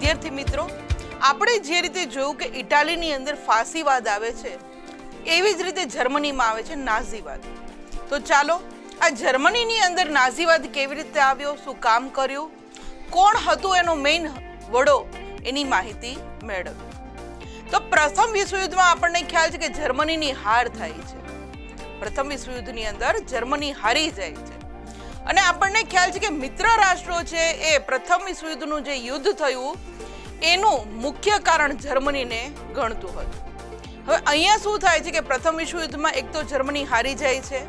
વિદ્યાર્થી મિત્રો, આપણે જે રીતે જોયું કે ઇટાલીની અંદર ફાસીવાદ આવે છે, એવી જ રીતે જર્મનીમાં આવે છે નાઝીવાદ. તો ચાલો આ જર્મનીની અંદર નાઝીવાદ કેવી રીતે આવ્યો, શું કામ કર્યું, કોણ હતું એનો મેઇન વડો, એની માહિતી મેળવીએ. તો પ્રથમ વિશ્વયુદ્ધમાં આપણને ખ્યાલ છે કે જર્મનીની હાર થાય છે. પ્રથમ વિશ્વયુદ્ધની અંદર જર્મની હારી જાય છે અને આપણને ખ્યાલ છે કે મિત્ર રાષ્ટ્રો છે એ પ્રથમ વિશ્વયુદ્ધનું જે યુદ્ધ થયું એનું મુખ્ય કારણ જર્મનીને ગણતું હતું. હવે અહીંયા શું થાય છે કે પ્રથમ વિશ્વયુદ્ધમાં એક તો જર્મની હારી જાય છે,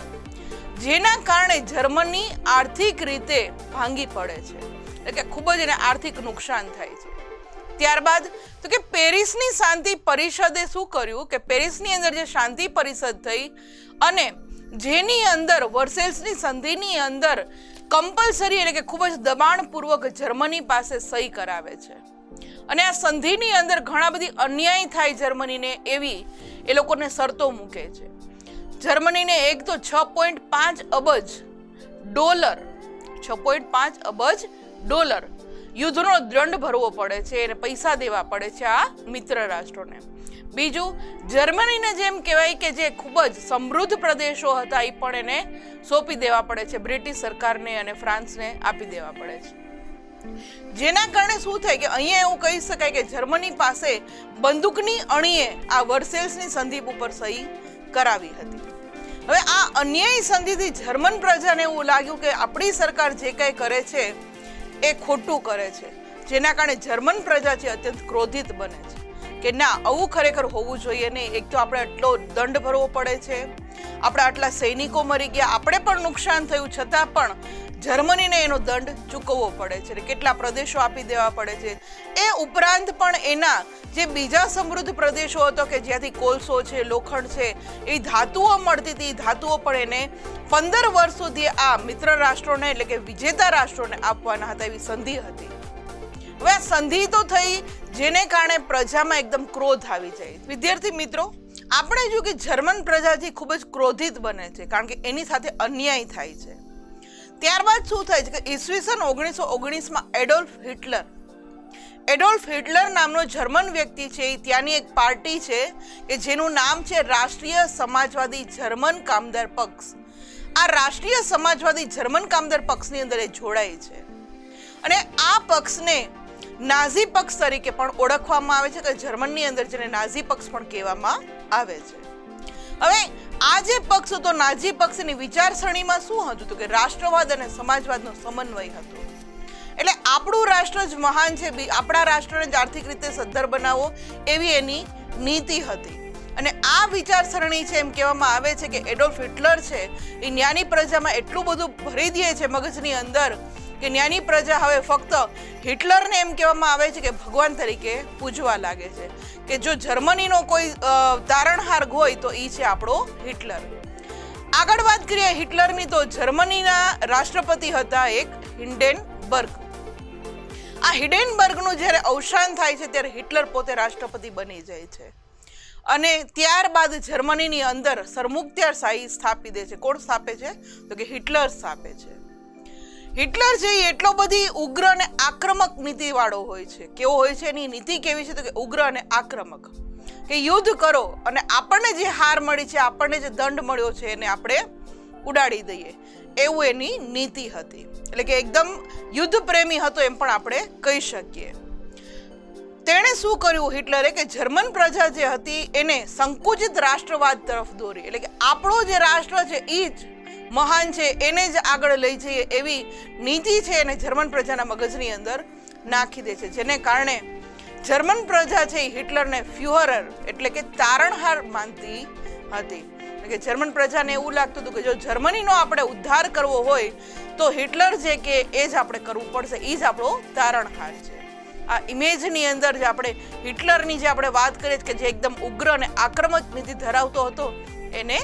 જેના કારણે જર્મની આર્થિક રીતે ભાંગી પડે છે, એટલે કે ખૂબ જ એને આર્થિક નુકસાન થાય છે. ત્યારબાદ તો કે પેરિસની શાંતિ પરિષદે શું કર્યું કે પેરિસની અંદર જે શાંતિ પરિષદ થઈ અને જેની અંદર વર્સેલ્સની સંધિની અંદર કમ્પલસરી એટલે કે ખૂબ જ દબાણપૂર્વક જર્મની પાસે સહી કરાવે છે અને આ સંધિની અંદર ઘણા બધી અન્યાય થાય જર્મનીને એવી એ લોકોને શરતો મૂકે છે. જર્મનીને એક તો 6.5 અબજ ડોલર 6.5 અબજ ડોલર યુદ્ધનો દંડ ભરવો પડે છે અને પૈસા દેવા પડે છે આ મિત્ર રાષ્ટ્રોને. બીજું, જર્મનીને જેમ કહેવાય કે જે ખૂબ જ સમૃદ્ધ પ્રદેશો હતા એ પણ એને સોંપી દેવા પડે છે, બ્રિટિશ સરકારને અને ફ્રાન્સને આપી દેવા પડે છે. જેના કારણે શું થાય કે અહીંયા એવું કહી શકાય કે જર્મની પાસે બંદૂકની અણીએ આ વર્સેલ્સની સંધિ ઉપર સહી કરાવી હતી. હવે આ અન્યાયી સંધિથી જર્મન પ્રજાને એવું લાગ્યું કે આપણી સરકાર જે કંઈ કરે છે એ ખોટું કરે છે, જેના કારણે જર્મન પ્રજા છે અત્યંત ક્રોધિત બને છે કે ના, આવું ખરેખર હોવું જોઈએ નહીં. એક તો આપણે આટલો દંડ ભરવો પડે છે, આપણા આટલા સૈનિકો મરી ગયા, આપણે પણ નુકસાન થયું, છતાં પણ જર્મનીને એનો દંડ ચૂકવવો પડે છે, કેટલા પ્રદેશો આપી દેવા પડે છે. એ ઉપરાંત પણ એના જે બીજા સમૃદ્ધ પ્રદેશો હતો કે જ્યાંથી કોલસો છે, લોખંડ છે, એ ધાતુઓ મળતી હતી, ધાતુઓ પણ એને 15 વર્ષ સુધી આ મિત્ર રાષ્ટ્રોને એટલે કે વિજેતા રાષ્ટ્રોને આપવાના હતા, એવી સંધિ હતી. હવે આ સંધિ તો થઈ, જેને કારણે પ્રજામાં એકદમ ક્રોધ આવી જાય. વિદ્યાર્થી મિત્રો, આપણે જોયું કે જર્મન પ્રજાથી ખૂબ જ ક્રોધિત બને છે કારણ કે એની સાથે અન્યાય થાય છે. ત્યારબાદ શું થાય છે કે ઈસવીસન 1919માં એડોલ્ફ હિટલર નામનો જર્મન વ્યક્તિ છે, ત્યાંની એક પાર્ટી છે કે જેનું નામ છે રાષ્ટ્રીય સમાજવાદી જર્મન કામદાર પક્ષ. આ રાષ્ટ્રીય સમાજવાદી જર્મન કામદાર પક્ષની અંદર એ જોડાય છે અને આ પક્ષને નાઝી પક્ષ તરીકે પણ ઓળખવામાં આવે છે કે જર્મનની અંદર જેને નાઝી પક્ષ પણ કહેવામાં આવે છે. હવે આ જે પક્ષ હતો નાઝી પક્ષની વિચારસરણીમાં શું હતું તો કે રાષ્ટ્રવાદ અને સમાજવાદનો સમન્વય હતો. એટલે આપણું રાષ્ટ્ર જ મહાન છે, આપણા રાષ્ટ્રને જ આર્થિક રીતે સદ્ધર બનાવો એવી એની નીતિ હતી. અને આ વિચારસરણી છે એમ કહેવામાં આવે છે કે એડોલ્ફ હિટલર છે એ ન્યાની પ્રજામાં એટલું બધું ભરી દે છે મગજની અંદર કે ન્યાની પ્રજા હવે ફક્ત હિટલરને એમ કહેવામાં આવે છે કે ભગવાન તરીકે પૂજવા લાગે છે કે જો જર્મનીનો કોઈ તારણહાર હોય તો એ છે આપણો હિટલર. આગળ વાત કરીએ હિટલરની, તો જર્મનીના રાષ્ટ્રપતિ હતા એક હિન્ડેનબર્ગ. આ હિન્ડેનબર્ગનું જ્યારે અવસાન થાય છે ત્યારે હિટલર પોતે રાષ્ટ્રપતિ બની જાય છે અને ત્યારબાદ જર્મનીની અંદર સરમુખત્યારશાહી સ્થાપી દે છે. કોણ સ્થાપે છે તો કે હિટલર સ્થાપે છે. હિટલર છે એ એટલો બધી ઉગ્ર અને આક્રમક નીતિવાળો હોય છે. કેવો હોય છે એની નીતિ કેવી છે તો કે ઉગ્ર અને આક્રમક, કે યુદ્ધ કરો અને આપણને જે હાર મળી છે, આપણને જે દંડ મળ્યો છે એને આપણે ઉડાડી દઈએ, એવું એની નીતિ હતી. એટલે કે એકદમ યુદ્ધ પ્રેમી હતો એમ પણ આપણે કહી શકીએ. તેણે શું કર્યું હિટલરે કે જર્મન પ્રજા જે હતી એને સંકુચિત રાષ્ટ્રવાદ તરફ દોરી, એટલે કે આપણો જે રાષ્ટ્ર છે એ જ મહાન છે, એને જ આગળ લઈ જઈએ એવી નીતિ છે એને જર્મન પ્રજાના મગજની અંદર નાખી દે છે, જેને કારણે જર્મન પ્રજા છે એ હિટલરને ફ્યુહરર એટલે કે તારણહાર માનતી હતી. કે જર્મન પ્રજાને એવું લાગતું હતું કે જો જર્મનીનો આપણે ઉદ્ધાર કરવો હોય તો હિટલર જે કે એ જ આપણે કરવું પડશે, એ જ આપણો તારણહાર છે. આ ઇમેજની અંદર જે આપણે હિટલરની જે આપણે વાત કરીએ કે જે એકદમ ઉગ્ર અને આક્રમક નીતિ ધરાવતો હતો એને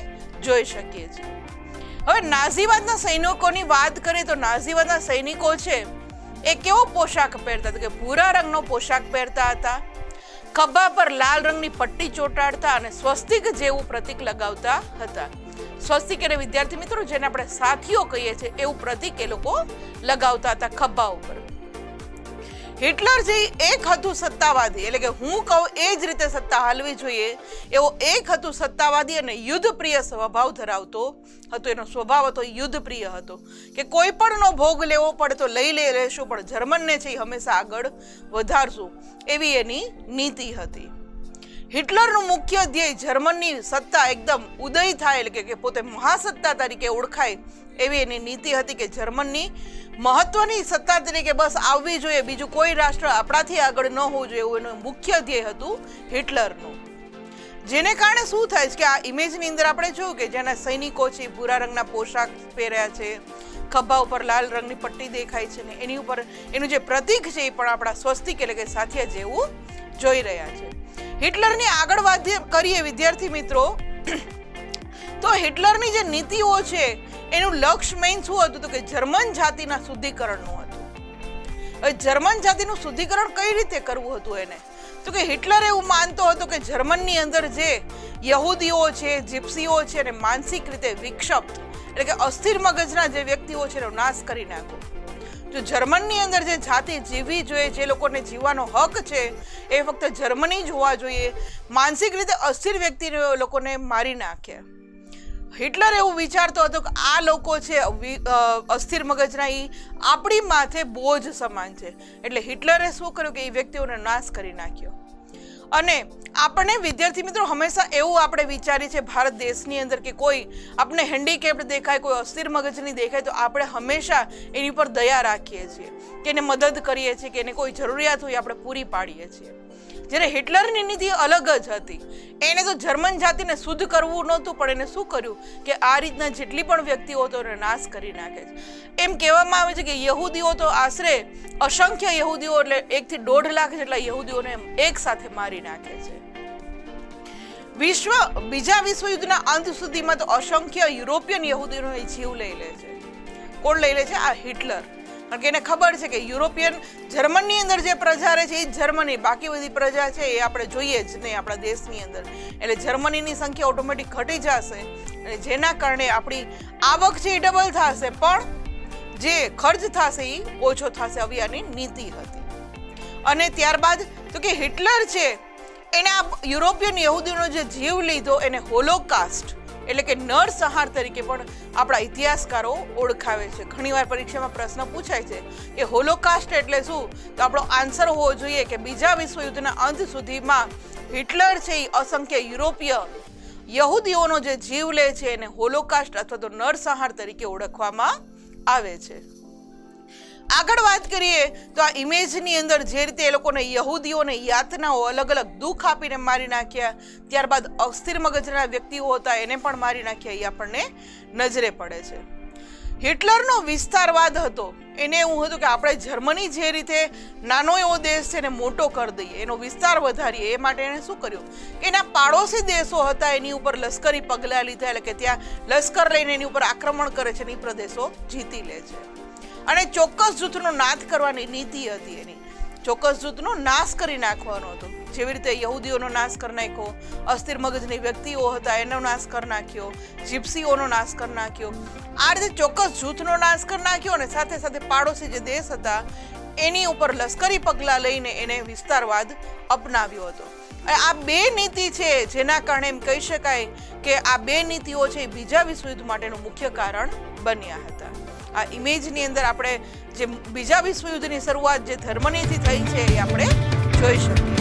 જોઈ શકીએ છીએ. હવે નાઝીવાદના સૈનિકોની વાત કરીએ તો નાઝીવાદના સૈનિકો છે એ કેવો પોશાક પહેરતા હતા કે ભૂરા રંગનો પોશાક પહેરતા હતા, ખભા પર લાલ રંગની પટ્ટી ચોંટાડતા અને સ્વસ્તિક જેવું પ્રતીક લગાવતા હતા. સ્વસ્તિક એટલે વિદ્યાર્થી મિત્રો જેને આપણે સાથીઓ કહીએ છીએ એવું પ્રતીક એ લોકો લગાવતા હતા ખભા ઉપર. હિટલર જે એક હતું સત્તાવાદી, એટલે કે હું કહું એ જ રીતે સત્તા હાલવી જોઈએ એવો એક હતું સત્તાવાદી અને યુદ્ધ પ્રિય સ્વભાવ ધરાવતો હતો. એનો સ્વભાવ હતો યુદ્ધ પ્રિય હતો કે કોઈ પણનો ભોગ લેવો પડે તો લેશું, પણ જર્મનને છે એ હંમેશા આગળ વધારશું, એવી એની નીતિ હતી. હિટલરનું મુખ્ય ધ્યેય જર્મનની સત્તા એકદમ ઉદય થાય, એટલે કે પોતે મહાસત્તા તરીકે ઓળખાય એવી એની નીતિ હતી કે જર્મનની મહત્વની સત્તા તરીકે બસ આવવી જોઈએ, બીજું કોઈ રાષ્ટ્ર આપણાથી આગળ ન હોવું જોઈએ, એવું એનું મુખ્ય ધ્યેય હતું હિટલરનું. જેને કારણે શું થાય છે કે આ ઇમેજની અંદર આપણે જોયું કે જેના સૈનિકો છે ભૂરા રંગના પોશાક પહેર્યા છે, ખભા ઉપર લાલ રંગની પટ્ટી દેખાય છે ને એની ઉપર એનું જે પ્રતીક છે એ પણ આપણા સ્વસ્તિક એટલે કે સાથિયા જેવું જોઈ રહ્યા છે. હિટલરની આગળ વાત કરીએ વિદ્યાર્થી મિત્રો, તો હિટલરની જે નીતિઓ છે એનું લક્ષ્ય મેઇન શું હતું? તો કે જર્મન જાતિના શુદ્ધિકરણનું હતું. હવે જર્મન જાતિનું શુદ્ધિકરણ કઈ રીતે કરવું હતું એને? તો કે હિટલર એવું માનતો હતો કે જર્મનની અંદર જે યહૂદીઓ છે, જીપ્સીઓ છે અને માનસિક રીતે વિક્ષિપ્ત એટલે કે અસ્થિર મગજના જે વ્યક્તિઓ છે એનો નાશ કરી નાખો. જો જર્મનની અંદર જે જાતિ જીવવી જોઈએ, જે લોકોને જીવવાનો હક છે એ ફક્ત જર્મની જ હોવા જોઈએ, માનસિક રીતે અસ્થિર વ્યક્તિ લોકોને મારી નાખ્યા. હિટલર એવું વિચારતો હતો કે આ લોકો છે અસ્થિર મગજના, એ આપણી માથે બોજ સમાન છે, એટલે હિટલરે શું કર્યું કે એ વ્યક્તિઓનો નાશ કરી નાખ્યો. અને આપણે વિદ્યાર્થી મિત્રો હંમેશા એવું આપણે વિચારીએ છીએ ભારત દેશની અંદર કે કોઈ આપણે હેન્ડીકેપ્ડ દેખાય, કોઈ અસ્થિર મગજની દેખાય તો આપણે હંમેશા એની પર દયા રાખીએ છીએ કે એને મદદ કરીએ છીએ કે એને કોઈ જરૂરિયાત હોય આપણે પૂરી પાડીએ છીએ. જ્યારે હિટલરની નીતિ અલગ જ હતી. એને તો જર્મન જાતિને શુદ્ધ કરવું નહોતું, પણ એને શું કર્યું કે આ રીતના જેટલી પણ વ્યક્તિઓ હતો એને નાશ કરી નાખે છે. એમ કહેવામાં આવે છે કે યહૂદીઓ તો આશરે અસંખ્ય યહૂદીઓ એટલે 1 થી 1.5 લાખ જેટલા યહૂદીઓને એક સાથે મારી નાખે છે. બીજા વિશ્વયુદ્ધના અંત સુધીમાં તો અસંખ્ય યુરોપિયન યહૂદીઓનો જીવ લઈ લે છે. કોણ લઈ લે છે? આ હિટલર. કારણ કે એને ખબર છે કે યુરોપિયન જર્મનની અંદર જે પ્રજા રહે છે એ જ જર્મની, બાકી બધી પ્રજા છે એ આપણે જોઈએ જ નહીં આપણા દેશની અંદર. એટલે જર્મનીની સંખ્યા ઓટોમેટિક ઘટી જશે અને જેના કારણે આપણી આવક છે એ ડબલ થશે, પણ જે ખર્ચ થશે એ ઓછો થશે. આવી આની નીતિ હતી. અને ત્યારબાદ તો કે હિટલર છે એને આ યુરોપિયન યહૂદીનો જે જીવ લીધો એને હોલોકાસ્ટ એટલે કે નરસંહાર તરીકે પણ આપણા ઇતિહાસકારો ઓળખાવે છે. ઘણીવાર પરીક્ષામાં પ્રશ્ન પૂછાય છે કે હોલોકાસ્ટ એટલે શું? તો આપણો આન્સર હોવો જોઈએ કે બીજા વિશ્વયુદ્ધના અંત સુધીમાં હિટલર છે એ અસંખ્ય યુરોપીય યહૂદીઓનો જે જીવ લે છે એને હોલોકાસ્ટ અથવા તો નરસંહાર તરીકે ઓળખવામાં આવે છે. આગળ વાત કરીએ તો આ ઇમેજની અંદર જે રીતે એ લોકોને યહૂદીઓને યાતનાઓ અલગ અલગ દુઃખ આપીને મારી નાખ્યા, ત્યારબાદ અસ્થિર મગજના વ્યક્તિઓ હતા એને પણ મારી નાખ્યા, એ આપણને નજરે પડે છે. હિટલરનો વિસ્તારવાદ હતો. એને એવું હતું કે આપણે જર્મની જે રીતે નાનો એવો દેશ છે એને મોટો કરી દઈએ, એનો વિસ્તાર વધારીએ. એ માટે એને શું કર્યું કે એના પાડોશી દેશો હતા એની ઉપર લશ્કરી પગલાં લીધા, એટલે કે ત્યાં લશ્કર લઈને એની ઉપર આક્રમણ કરે છે અને એ પ્રદેશો જીતી લે છે. અને ચોક્કસ જૂથનો નાશ કરવાની નીતિ હતી એની. ચોક્કસ જૂથનો નાશ કરી નાખવાનો હતો. જેવી રીતે યહૂદીઓનો નાશ કરી નાખ્યો, અસ્થિર મગજની વ્યક્તિઓ હતા એનો નાશ કરી નાખ્યો, જીપ્સીઓનો નાશ કરી નાખ્યો. આ રીતે ચોક્કસ જૂથનો નાશ કરી નાખ્યો અને સાથે સાથે પાડોશી જે દેશ હતા એની ઉપર લશ્કરી પગલાં લઈને એને વિસ્તારવાદ અપનાવ્યો હતો. આ બે નીતિ છે જેના કારણે એમ કહી શકાય કે આ બે નીતિઓ છે બીજા વિશ્વયુદ્ધ માટેનું મુખ્ય કારણ બન્યા હતા. આ ઇમેજની અંદર આપણે જે બીજા વિશ્વયુદ્ધની શરૂઆત જે જર્મનીથી થઈ છે એ આપણે જોઈ શકીએ.